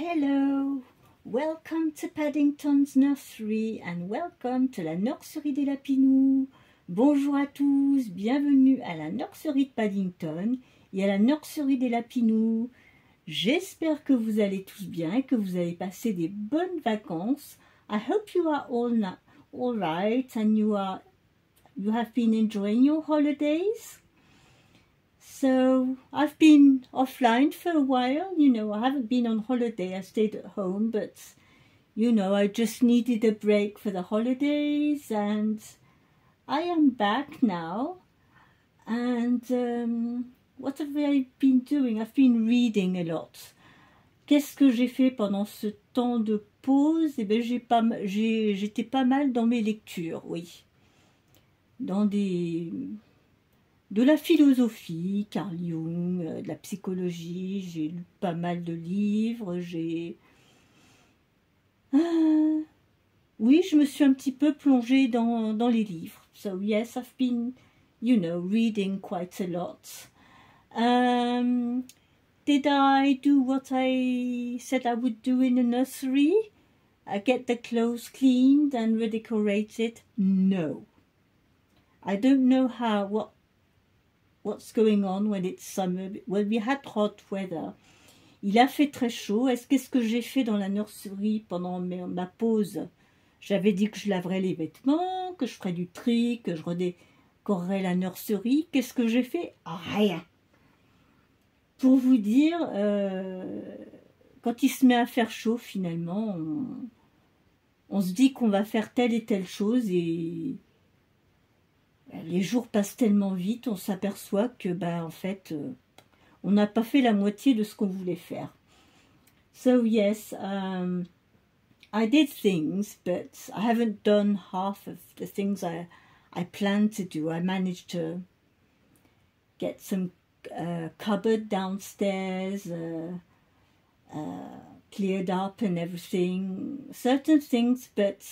Hello, welcome to Paddington's Nursery and welcome to la nurserie des lapinous. Bonjour à tous, bienvenue à la nurserie de Paddington et à la nurserie des lapinous. J'espère que vous allez tous bien et que vous allez passer des bonnes vacances. I hope you are all right and you have been enjoying your holidays. So I've been offline for a while, I haven't been on holiday, I stayed at home, but I just needed a break for the holidays and I am back now. And what have I been doing? I've been reading a lot. Qu'est-ce que j'ai fait pendant ce temps de pause? Eh bien, j'étais pas mal dans mes lectures, oui. Dans de la philosophie, Carl Jung, de la psychologie, j'ai lu pas mal de livres, oui, je me suis un petit peu plongée dans les livres. So yes, I've been, reading quite a lot. Did I do what I said I would do in the nursery? Get the clothes cleaned and redecorated? No. I don't know what's going on when it's summer. Well, we had hot weather. Il a fait très chaud. Qu'est-ce que j'ai fait dans la nurserie pendant ma pause? J'avais dit que je laverais les vêtements, que je ferais du tri, que je redécorerais la nurserie. Qu'est-ce que j'ai fait? Rien. Pour vous dire, quand il se met à faire chaud, finalement, on se dit qu'on va faire telle et telle chose et les jours passent tellement vite, on s'aperçoit que, en fait, on n'a pas fait la moitié de ce qu'on voulait faire. So yes, I did things, but I haven't done half of the things I planned to do. I managed to get some cupboard downstairs, cleared up and everything. Certain things, but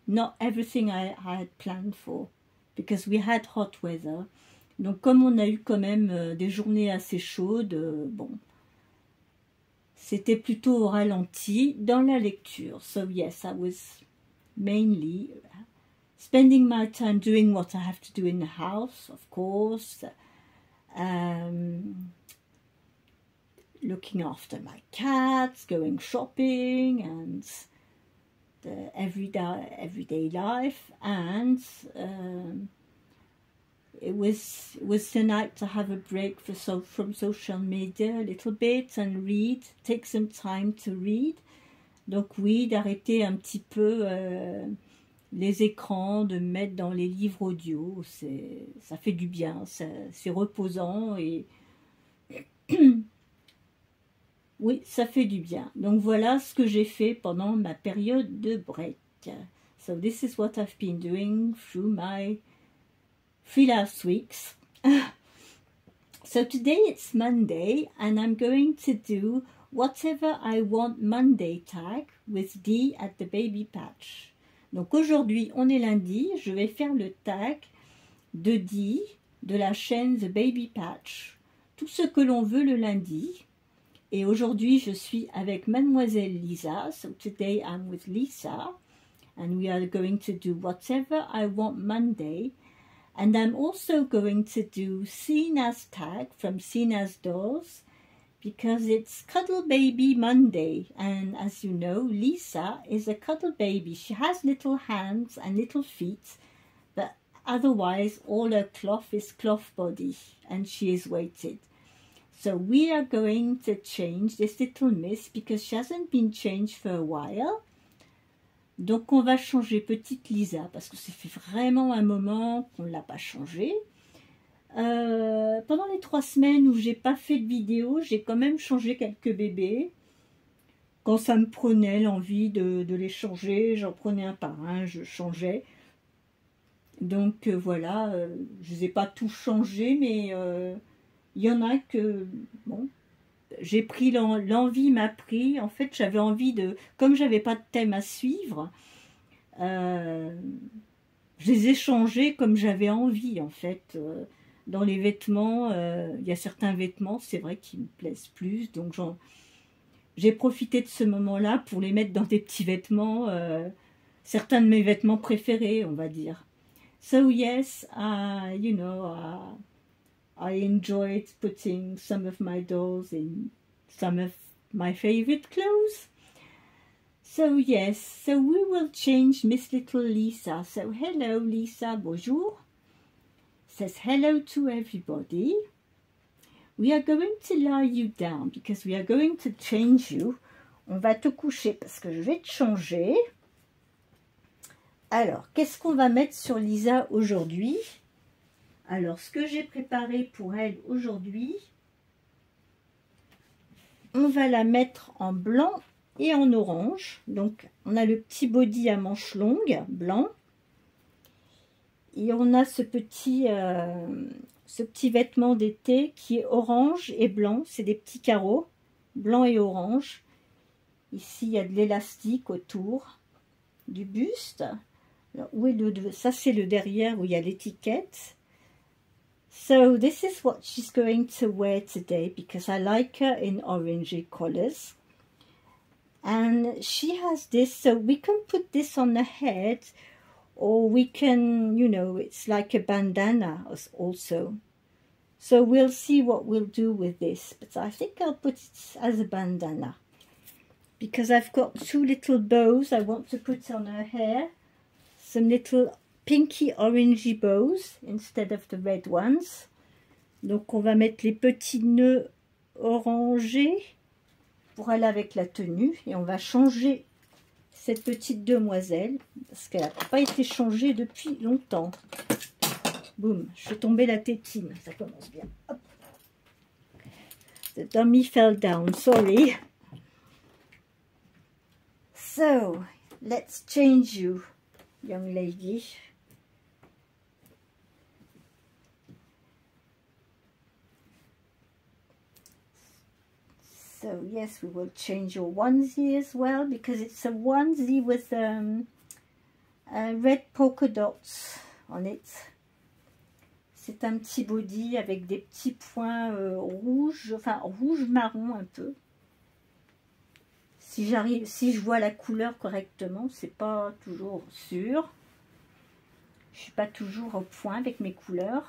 not everything I had planned for. Because we had hot weather. Donc comme on a eu quand même des journées assez chaudes, c'était plutôt au ralenti dans la lecture. So yes, I was mainly spending my time doing what I have to do in the house, of course. Looking after my cats, going shopping and the everyday life, and it was tonight to have a break from social media a little bit and read, take some time to read. Donc oui, d'arrêter un petit peu les écrans, de me mettre dans les livres audio, ça fait du bien, c'est reposant et oui, ça fait du bien. Donc voilà ce que j'ai fait pendant ma période de break. So this is what I've been doing through my 3 last weeks. So today it's Monday and I'm going to do whatever I want Monday tag with Dee at the baby patch. Donc aujourd'hui on est lundi, je vais faire le tag de Dee de la chaîne The Baby Patch. Tout ce que l'on veut le lundi. Et aujourd'hui, je suis avec Mademoiselle Lisa. So today I'm with Lisa. And we are going to do whatever I want Monday. And I'm also going to do Sina's tag from Sina's Dolls. Because it's Cuddle Baby Monday. And as you know, Lisa is a cuddle baby. She has little hands and little feet. But otherwise, all her cloth is cloth body. And she is weighted. So we are going to change this little miss because she hasn't been changed for a while. Donc on va changer petite Lisa parce que ça fait vraiment un moment qu'on ne l'a pas changée. Pendant les 3 semaines où j'ai pas fait de vidéo, j'ai quand même changé quelques bébés. Quand ça me prenait l'envie de les changer, j'en prenais un par un, je changeais. Donc voilà, je ne les ai pas tous changés, mais il y en a que, j'ai pris l'envie m'a pris. En fait, j'avais envie comme j'avais pas de thème à suivre, je les ai changés comme j'avais envie, en fait. Dans les vêtements, il y a certains vêtements, c'est vrai, qui me plaisent plus. Donc, j'ai profité de ce moment-là pour les mettre dans des petits vêtements, certains de mes vêtements préférés, on va dire. So yes, you know, I enjoyed putting some of my dolls in some of my favorite clothes. So yes, so we will change Miss Little Lisa. So hello Lisa, bonjour. Says hello to everybody. We are going to lie you down because we are going to change you. On va te coucher parce que je vais te changer. Alors, qu'est-ce qu'on va mettre sur Lisa aujourd'hui? Alors, ce que j'ai préparé pour elle aujourd'hui, on va la mettre en blanc et en orange. Donc, on a le petit body à manches longues, blanc. Et on a ce petit vêtement d'été qui est orange et blanc. C'est des petits carreaux, blanc et orange. Ici, il y a de l'élastique autour du buste. Alors, où est ça, c'est le derrière où il y a l'étiquette. So, this is what she's going to wear today because I like her in orangey colors. And she has this, so we can put this on the head or we can, you know, it's like a bandana also. So we'll see what we'll do with this. But I think I'll put it as a bandana. Because I've got two little bows I want to put on her hair. Some little pinky orangey bows instead of the red ones. Donc on va mettre les petits nœuds orangés pour aller avec la tenue. Et on va changer cette petite demoiselle parce qu'elle n'a pas été changée depuis longtemps. Boum, je suis tombée la tétine, ça commence bien. Hop. The dummy fell down, sorry. So, let's change you, young lady. So yes, we will change your onesie as well because it's a onesie with red polka dots on it. C'est un petit body avec des petits points rouges, enfin rouge-marron un peu. Si je vois la couleur correctement, c'est pas toujours sûr. Je suis pas toujours au point avec mes couleurs.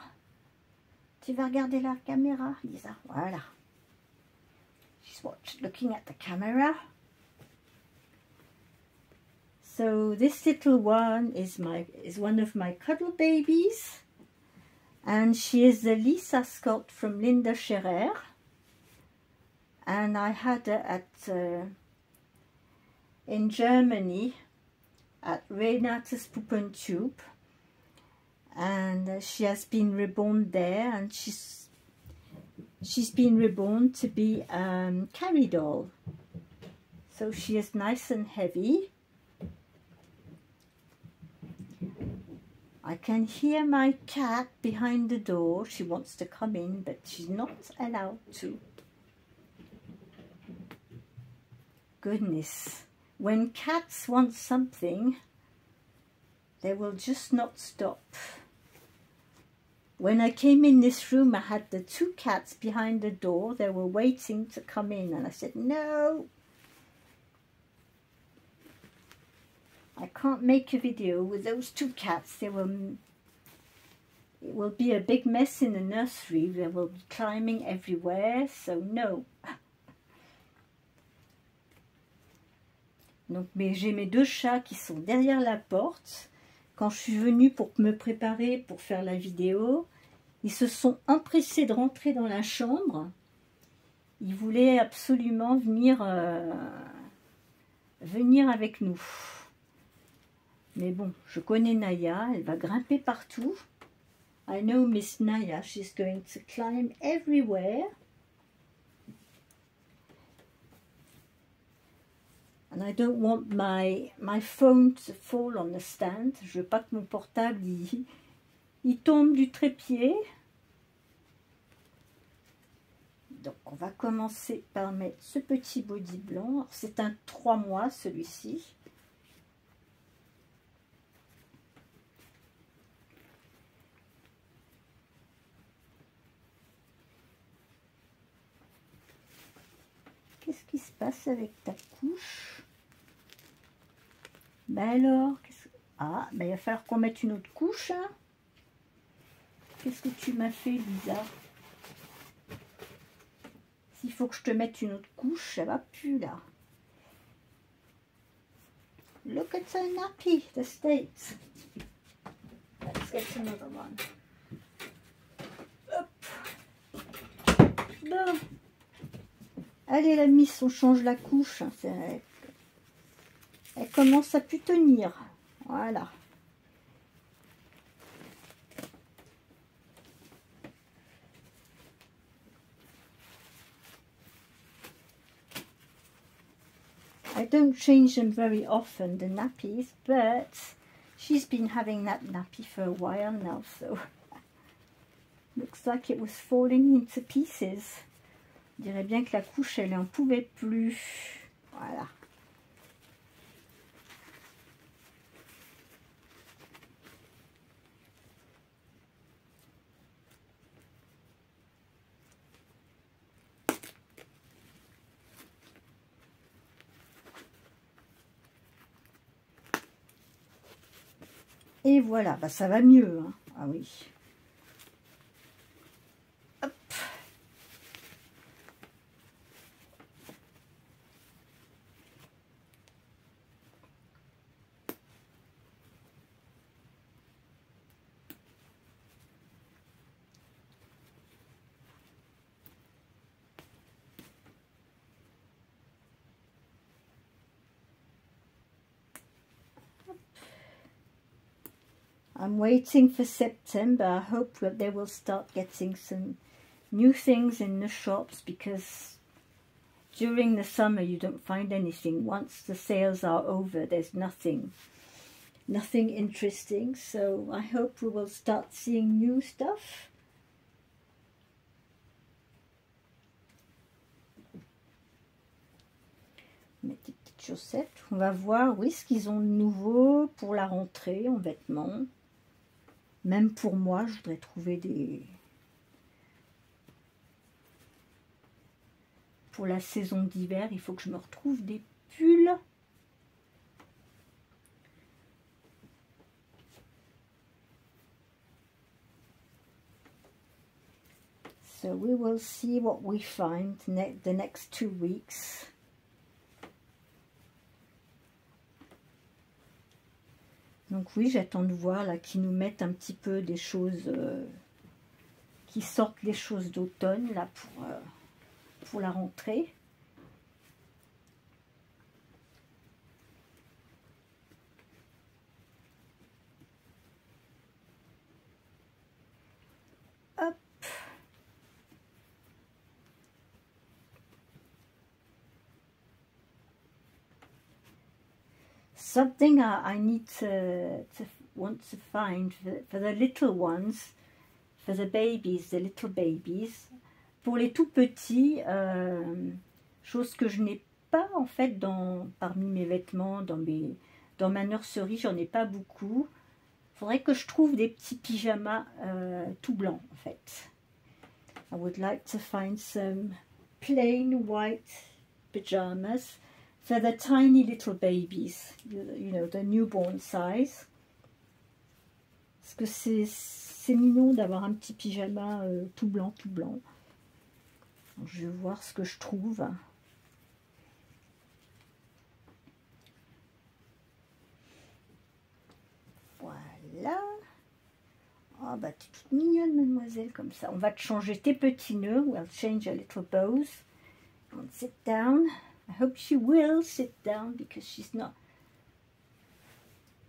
Tu vas regarder la caméra, Lisa. Voilà. She's looking at the camera. So this little one is one of my cuddle babies. And she is the Lisa Scott from Linda Scherer. And I had her at in Germany at Renatus Puppentube. And she has been reborn there, and she's been reborn to be carry doll. So she is nice and heavy. I can hear my cat behind the door. She wants to come in, but she's not allowed to. Goodness, when cats want something, they will just not stop. When I came in this room, I had the two cats behind the door. They were waiting to come in, and I said, no. I can't make a video with those two cats. It will be a big mess in the nursery. They will be climbing everywhere, so no. Donc, j'ai mes deux chats qui sont derrière la porte. Quand je suis venue pour me préparer pour faire la vidéo, ils se sont empressés de rentrer dans la chambre. Ils voulaient absolument venir avec nous. Mais bon, je connais Naya, elle va grimper partout. I know Miss Naya, she's going to climb everywhere. And I don't want my phone to fall on the stand. Je veux pas que mon portable il tombe du trépied. Donc on va commencer par mettre ce petit body blanc. C'est un 3 mois celui-ci. qu'est-ce qui se passe avec ta couche? Ben alors, ah, ben il va falloir qu'on mette une autre couche. Hein. Qu'est-ce que tu m'as fait, Lisa? S'il faut que je te mette une autre couche, ça va plus là. Look at the nappy, the States. Let's get another one. Hop. Bon. Allez la miss, on change la couche. Elle commence à plus tenir. Voilà. I don't change them very often, the nappies, but she's been having that nappy for a while now, so looks like it was falling into pieces. On dirait bien que la couche, elle n'en pouvait plus. Voilà. Et voilà, bah ça va mieux. Hein. Ah oui. Hop. I'm waiting for September. I hope that they will start getting some new things in the shops, because during the summer you don't find anything. Once the sales are over, there's nothing interesting. So I hope we will start seeing new stuff. Mes petites chaussettes. On va voir, oui, ce qu'ils ont de nouveau pour la rentrée en vêtements. Même pour moi, je voudrais trouver des... Pour la saison d'hiver, il faut que je me retrouve des pulls. So we will see what we find the next 2 weeks. Donc oui, j'attends de voir là qu'ils nous mettent un petit peu des choses, qui sortent les choses d'automne là pour la rentrée. Hop. Something I need to want to find for the little ones, for the babies, the little babies. Pour les tout petits, chose que je n'ai pas en fait parmi mes vêtements, dans ma nurserie, j'en ai pas beaucoup. Il faudrait que je trouve des petits pyjamas tout blancs en fait. I would like to find some plain white pajamas for the tiny little babies, you know, the newborn size. Parce que c'est mignon d'avoir un petit pyjama tout blanc, tout blanc. Donc, je vais voir ce que je trouve. Voilà. Oh, bah, tu es toute mignonne, mademoiselle, comme ça. On va te changer tes petits nœuds. We'll change your little bows. And sit down. I hope she will sit down, because she's not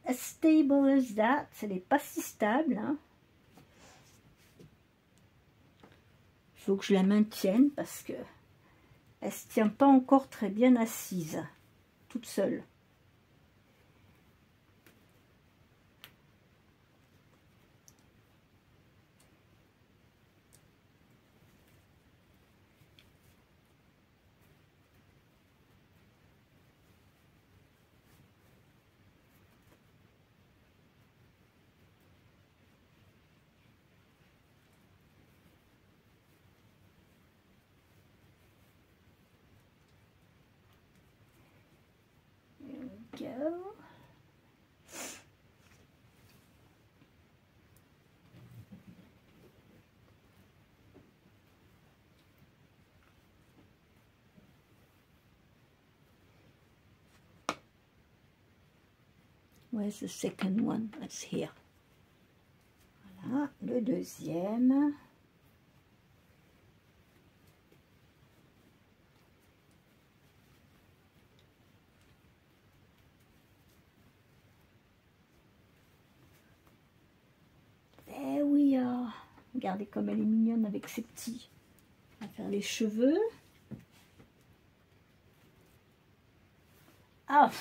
as stable as that. Elle n'est pas si stable. Hein. Il faut que je la maintienne, parce que elle se tient pas encore très bien assise, toute seule. go. Where's the second one? That's here. Voilà, le deuxième. There we are. Regardez comme elle est mignonne avec ses petits. On va faire les cheveux. Ah!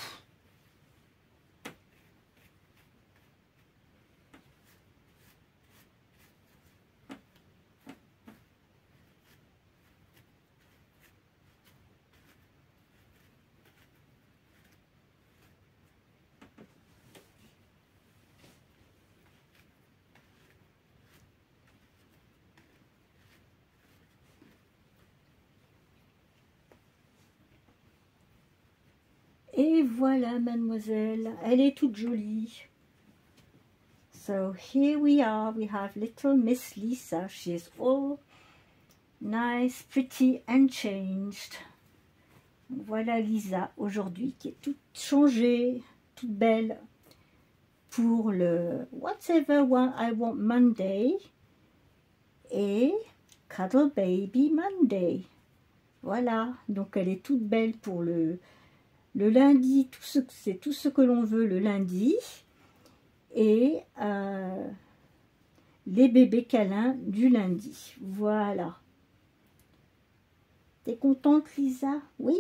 Et voilà, mademoiselle, elle est toute jolie. So here we are, we have little Miss Lisa. She is all nice, pretty and changed. Voilà Lisa aujourd'hui qui est toute changée, toute belle pour le Whatever I Want Monday et Cuddle Baby Monday. Voilà, donc elle est toute belle pour le lundi, c'est tout ce que l'on veut le lundi, et les bébés câlins du lundi. Voilà. T'es contente, Lisa? Oui.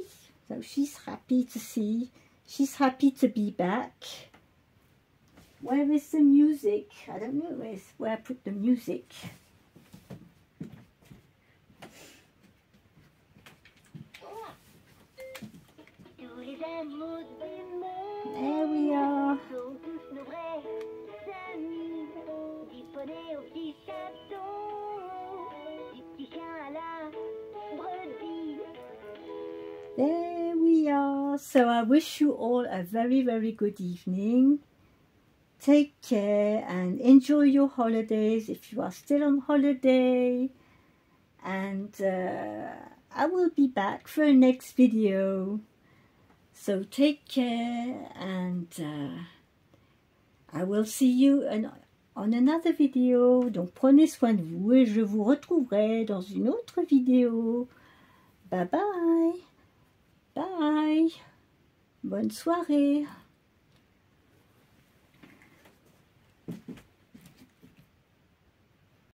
So she's happy to see. She's happy to be back. Where is the music? I don't know where I put the music. There we are. There we are. So I wish you all a very, very good evening. Take care and enjoy your holidays if you are still on holiday. And I will be back for a next video. So take care, and I will see you on another video. Donc prenez soin de vous et je vous retrouverai dans une autre vidéo. Bye bye. Bye. Bonne soirée.